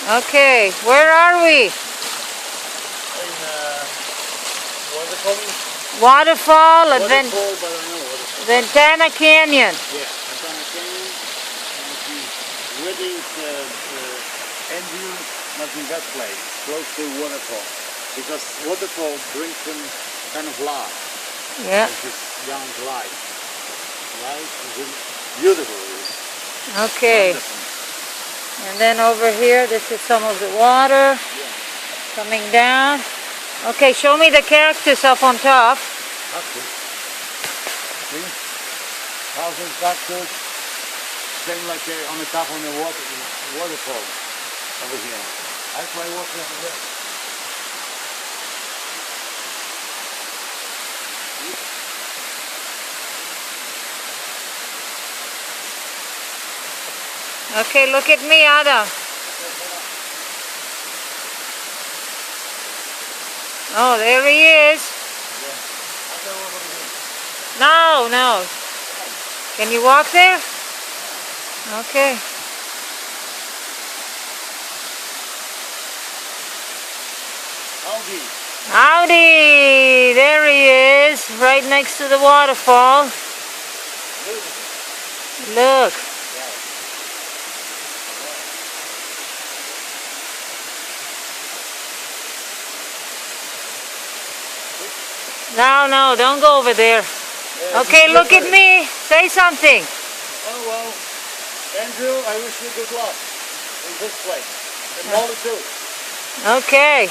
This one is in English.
Okay, where are we? In, what's it called? Waterfall at Waterfall, but I don't know waterfall. Ventana Canyon. Yeah, Ventana Canyon. And the wedding end view not in that place, close to waterfall. Because waterfall brings some kind of light. Yeah. Which is young light. Light is beautiful. Okay. Wonderful. And then over here, this is some of the water coming down. Okay, show me the cactus up on top. Cactus. See? Thousand cactus. Same like on the top of the waterfall over here. That's why I walk over there. Okay, look at me, Adam. Oh, there he is. No, no. Can you walk there? Okay. Howdy. Howdy! There he is, right next to the waterfall. Look. No, no, don't go over there. Okay, look at me. Say something. Oh, well, Andrew, I wish you good luck in this place. And all the too. Okay.